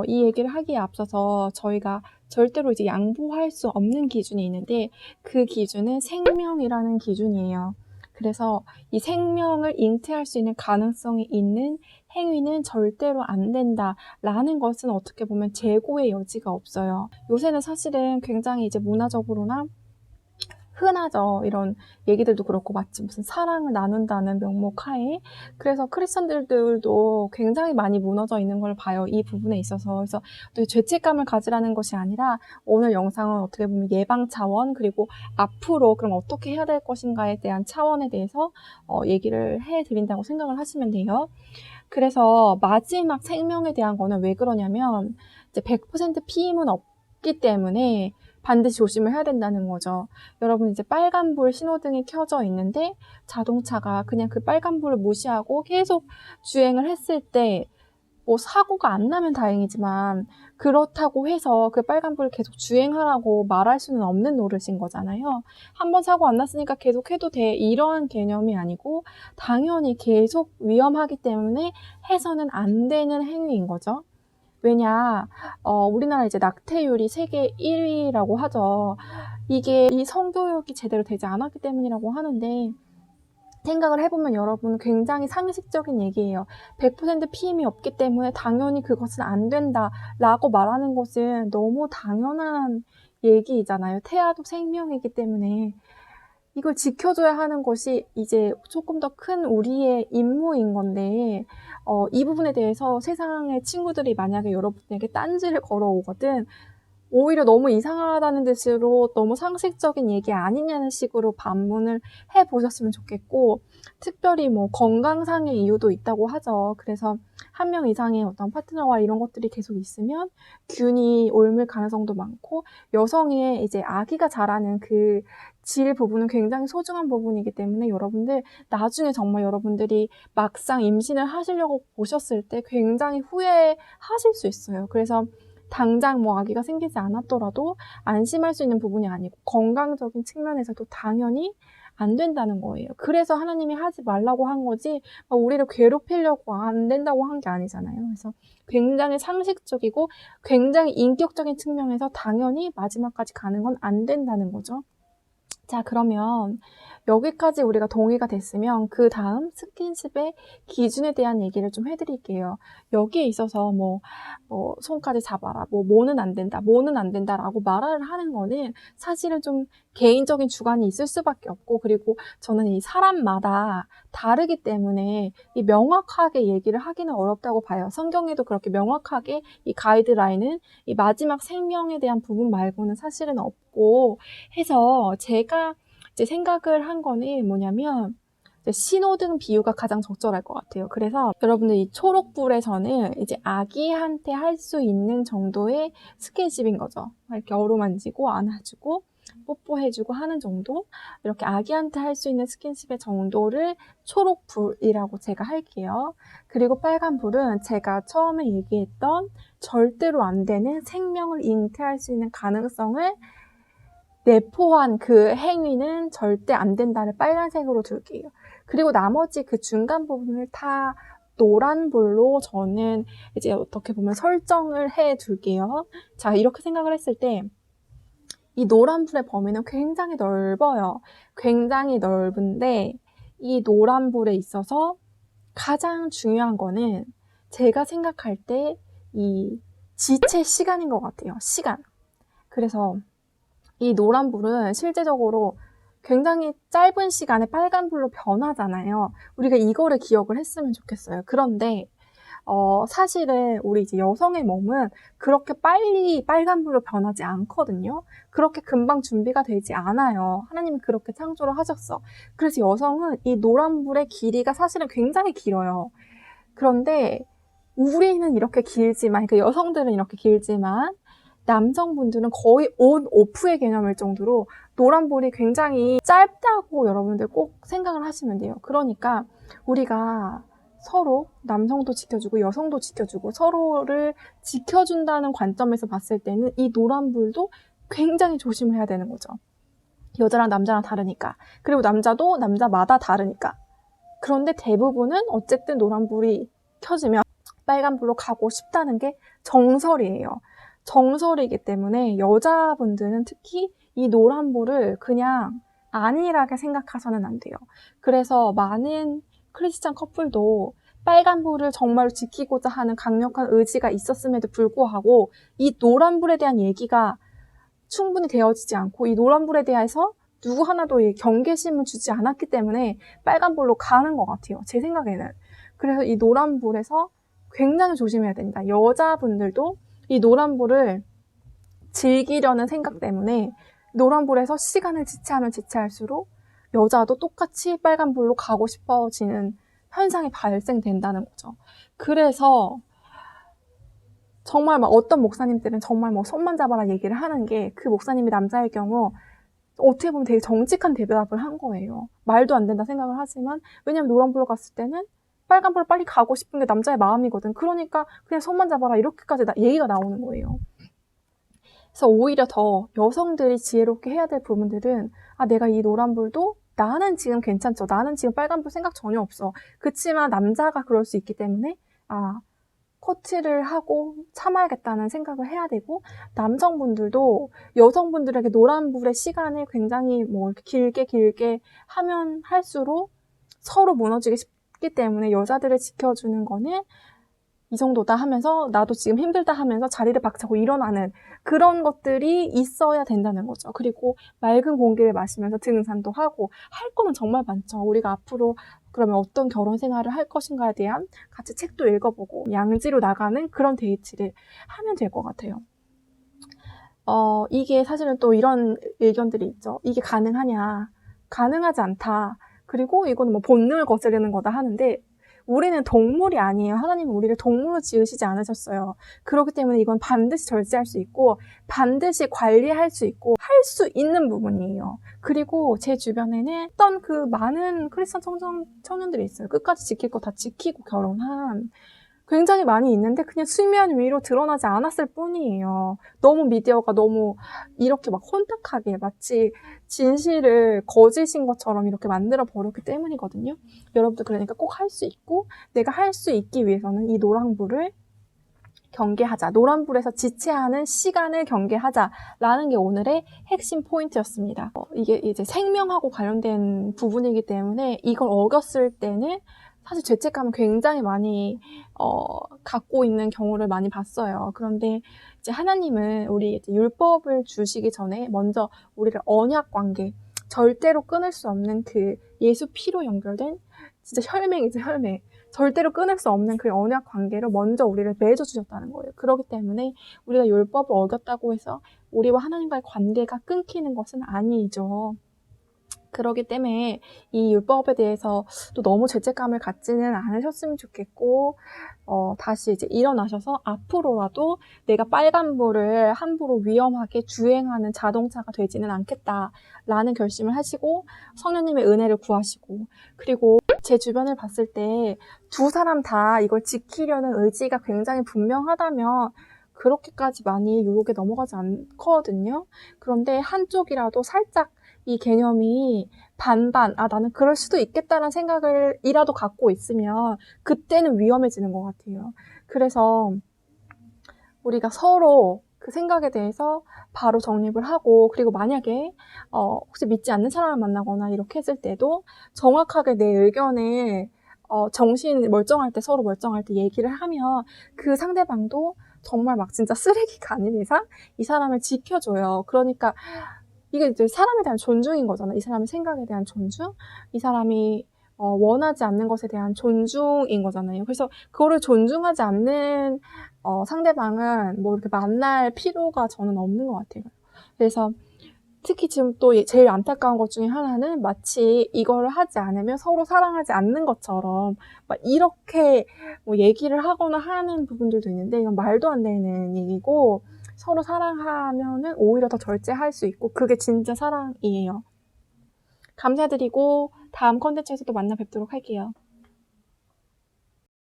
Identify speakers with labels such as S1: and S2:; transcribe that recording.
S1: 이 얘기를 하기에 앞서서 저희가 절대로 이제 양보할 수 없는 기준이 있는데 그 기준은 생명이라는 기준이에요. 그래서 이 생명을 잉태할 수 있는 가능성이 있는 행위는 절대로 안 된다라는 것은 어떻게 보면 재고의 여지가 없어요. 요새는 사실은 굉장히 이제 문화적으로나 흔하죠. 이런 얘기들도 그렇고 마치 무슨 사랑을 나눈다는 명목 하에. 그래서 크리스천들도 굉장히 많이 무너져 있는 걸 봐요. 이 부분에 있어서. 그래서 또 죄책감을 가지라는 것이 아니라 오늘 영상은 어떻게 보면 예방 차원 그리고 앞으로 그럼 어떻게 해야 될 것인가에 대한 차원에 대해서 얘기를 해드린다고 생각을 하시면 돼요. 그래서 마지막 생명에 대한 거는 왜 그러냐면 이제 100% 피임은 없기 때문에 반드시 조심을 해야 된다는 거죠. 여러분 이제 빨간불 신호등이 켜져 있는데 자동차가 그냥 그 빨간불을 무시하고 계속 주행을 했을 때 뭐 사고가 안 나면 다행이지만 그렇다고 해서 그 빨간불을 계속 주행하라고 말할 수는 없는 노릇인 거잖아요. 한번 사고 안 났으니까 계속 해도 돼 이런 개념이 아니고 당연히 계속 위험하기 때문에 해서는 안 되는 행위인 거죠. 왜냐, 우리나라 이제 낙태율이 세계 1위라고 하죠. 이게 이 성교육이 제대로 되지 않았기 때문이라고 하는데 생각을 해보면 여러분 굉장히 상식적인 얘기예요. 100% 피임이 없기 때문에 당연히 그것은 안 된다라고 말하는 것은 너무 당연한 얘기이잖아요. 태아도 생명이기 때문에 이걸 지켜줘야 하는 것이 이제 조금 더 큰 우리의 임무인 건데 이 부분에 대해서 세상의 친구들이 만약에 여러분에게 딴지를 걸어오거든 오히려 너무 이상하다는 뜻으로 너무 상식적인 얘기 아니냐는 식으로 반문을 해보셨으면 좋겠고 특별히 뭐 건강상의 이유도 있다고 하죠. 그래서 한 명 이상의 어떤 파트너와 이런 것들이 계속 있으면 균이 옮을 가능성도 많고 여성의 이제 아기가 자라는 그 질 부분은 굉장히 소중한 부분이기 때문에 여러분들 나중에 정말 여러분들이 막상 임신을 하시려고 보셨을 때 굉장히 후회하실 수 있어요. 그래서 당장 뭐 아기가 생기지 않았더라도 안심할 수 있는 부분이 아니고 건강적인 측면에서도 당연히 안 된다는 거예요. 그래서 하나님이 하지 말라고 한 거지 우리를 괴롭히려고 안 된다고 한 게 아니잖아요. 그래서 굉장히 상식적이고 굉장히 인격적인 측면에서 당연히 마지막까지 가는 건 안 된다는 거죠. 자, 그러면 여기까지 우리가 동의가 됐으면 그 다음 스킨십의 기준에 대한 얘기를 좀 해드릴게요. 여기에 있어서 손까지 잡아라, 뭐는 안 된다, 뭐는 안 된다라고 말을 하는 거는 사실은 좀 개인적인 주관이 있을 수밖에 없고 그리고 저는 이 사람마다 다르기 때문에 이 명확하게 얘기를 하기는 어렵다고 봐요. 성경에도 그렇게 명확하게 이 가이드라인은 이 마지막 생명에 대한 부분 말고는 사실은 없고 해서 제가 이제 생각을 한 거는 뭐냐면 신호등 비유가 가장 적절할 것 같아요. 그래서 여러분들 이 초록불에서는 이제 아기한테 할 수 있는 정도의 스킨십인 거죠. 이렇게 어루만지고 안아주고 뽀뽀해주고 하는 정도 이렇게 아기한테 할 수 있는 스킨십의 정도를 초록불이라고 제가 할게요. 그리고 빨간불은 제가 처음에 얘기했던 절대로 안 되는 생명을 잉태할 수 있는 가능성을 내포한 그 행위는 절대 안 된다를 빨간색으로 둘게요. 그리고 나머지 그 중간 부분을 다 노란불로 저는 이제 어떻게 보면 설정을 해 둘게요. 자, 이렇게 생각을 했을 때 이 노란불의 범위는 굉장히 넓어요. 굉장히 넓은데 이 노란불에 있어서 가장 중요한 거는 제가 생각할 때 이 지체 시간인 것 같아요. 시간. 그래서 이 노란불은 실제적으로 굉장히 짧은 시간에 빨간불로 변하잖아요. 우리가 이거를 기억을 했으면 좋겠어요. 그런데 사실은 우리 이제 여성의 몸은 그렇게 빨리 빨간불로 변하지 않거든요. 그렇게 금방 준비가 되지 않아요. 하나님이 그렇게 창조를 하셨어. 그래서 여성은 이 노란불의 길이가 사실은 굉장히 길어요. 그런데 우리는 이렇게 길지만, 그러니까 여성들은 이렇게 길지만 남성분들은 거의 온 오프의 개념일 정도로 노란불이 굉장히 짧다고 여러분들 꼭 생각을 하시면 돼요. 그러니까 우리가 서로 남성도 지켜주고 여성도 지켜주고 서로를 지켜준다는 관점에서 봤을 때는 이 노란불도 굉장히 조심을 해야 되는 거죠. 여자랑 남자랑 다르니까. 그리고 남자도 남자마다 다르니까. 그런데 대부분은 어쨌든 노란불이 켜지면 빨간불로 가고 싶다는 게 정설이에요. 정설이기 때문에 여자분들은 특히 이 노란불을 그냥 안일하게 생각하서는 안 돼요. 그래서 많은 크리스찬 커플도 빨간불을 정말로 지키고자 하는 강력한 의지가 있었음에도 불구하고 이 노란불에 대한 얘기가 충분히 되어지지 않고 이 노란불에 대해서 누구 하나도 경계심을 주지 않았기 때문에 빨간불로 가는 것 같아요. 제 생각에는. 그래서 이 노란불에서 굉장히 조심해야 됩니다. 여자분들도 이 노란불을 즐기려는 생각 때문에 노란불에서 시간을 지체하면 지체할수록 여자도 똑같이 빨간불로 가고 싶어지는 현상이 발생된다는 거죠. 그래서 정말 막 어떤 목사님들은 정말 뭐 손만 잡아라 얘기를 하는 게 그 목사님이 남자일 경우 어떻게 보면 되게 정직한 대답을 한 거예요. 말도 안 된다 생각을 하지만 왜냐면 노란불로 갔을 때는 빨간불로 빨리 가고 싶은 게 남자의 마음이거든. 그러니까 그냥 손만 잡아라 이렇게까지 얘기가 나오는 거예요. 그래서 오히려 더 여성들이 지혜롭게 해야 될 부분들은 내가 이 노란불도 나는 지금 괜찮죠. 나는 지금 빨간불 생각 전혀 없어. 그치만 남자가 그럴 수 있기 때문에 커트를 하고 참아야겠다는 생각을 해야 되고 남성분들도 여성분들에게 노란불의 시간을 굉장히 뭐 이렇게 길게 하면 할수록 서로 무너지기 쉽기 때문에 여자들을 지켜주는 거는 이 정도다 하면서 나도 지금 힘들다 하면서 자리를 박차고 일어나는 그런 것들이 있어야 된다는 거죠. 그리고 맑은 공기를 마시면서 등산도 하고 할 거는 정말 많죠. 우리가 앞으로 그러면 어떤 결혼 생활을 할 것인가에 대한 같이 책도 읽어보고 양지로 나가는 그런 데이트를 하면 될 것 같아요. 이게 사실은 또 이런 의견들이 있죠. 이게 가능하냐? 가능하지 않다. 그리고 이거는 뭐 본능을 거스르는 거다 하는데 우리는 동물이 아니에요. 하나님은 우리를 동물로 지으시지 않으셨어요. 그렇기 때문에 이건 반드시 절제할 수 있고 반드시 관리할 수 있고 할 수 있는 부분이에요. 그리고 제 주변에는 어떤 그 많은 크리스천 청년들이 있어요. 끝까지 지킬 거 다 지키고 결혼한 굉장히 많이 있는데 그냥 수면 위로 드러나지 않았을 뿐이에요. 너무 미디어가 너무 이렇게 막 혼탁하게 마치 진실을 거짓인 것처럼 이렇게 만들어 버렸기 때문이거든요. 여러분들 그러니까 꼭 할 수 있고 내가 할 수 있기 위해서는 이 노란불을 경계하자. 노란불에서 지체하는 시간을 경계하자라는 게 오늘의 핵심 포인트였습니다. 이게 이제 생명하고 관련된 부분이기 때문에 이걸 어겼을 때는 사실 죄책감을 굉장히 많이 갖고 있는 경우를 많이 봤어요. 그런데 이제 하나님은 우리 이제 율법을 주시기 전에 먼저 우리를 언약 관계, 절대로 끊을 수 없는 그 예수 피로 연결된 진짜 혈맹이죠, 혈맹. 절대로 끊을 수 없는 그 언약 관계로 먼저 우리를 맺어주셨다는 거예요. 그렇기 때문에 우리가 율법을 어겼다고 해서 우리와 하나님과의 관계가 끊기는 것은 아니죠. 그렇기 때문에 이 율법에 대해서 또 너무 죄책감을 갖지는 않으셨으면 좋겠고 다시 이제 일어나셔서 앞으로라도 내가 빨간불을 함부로 위험하게 주행하는 자동차가 되지는 않겠다라는 결심을 하시고 성령님의 은혜를 구하시고 그리고 제 주변을 봤을 때 두 사람 다 이걸 지키려는 의지가 굉장히 분명하다면 그렇게까지 많이 유혹에 넘어가지 않거든요. 그런데 한쪽이라도 살짝 이 개념이 반반, 나는 그럴 수도 있겠다는 생각을 이라도 갖고 있으면 그때는 위험해지는 것 같아요. 그래서 우리가 서로 그 생각에 대해서 바로 정립을 하고 그리고 만약에 혹시 믿지 않는 사람을 만나거나 이렇게 했을 때도 정확하게 내 의견을 정신 멀쩡할 때 서로 멀쩡할 때 얘기를 하면 그 상대방도 정말 막 진짜 쓰레기가 아닌 이상 이 사람을 지켜줘요. 그러니까 이게 이제 사람에 대한 존중인 거잖아. 이 사람의 생각에 대한 존중, 이 사람이 원하지 않는 것에 대한 존중인 거잖아요. 그래서 그거를 존중하지 않는 상대방은 뭐 이렇게 만날 필요가 저는 없는 것 같아요. 그래서 특히 지금 또 제일 안타까운 것 중에 하나는 마치 이거를 하지 않으면 서로 사랑하지 않는 것처럼 막 이렇게 뭐 얘기를 하거나 하는 부분들도 있는데 이건 말도 안 되는 얘기고 서로 사랑하면은 오히려 더 절제할 수 있고 그게 진짜 사랑이에요. 감사드리고 다음 컨텐츠에서 또 만나 뵙도록 할게요.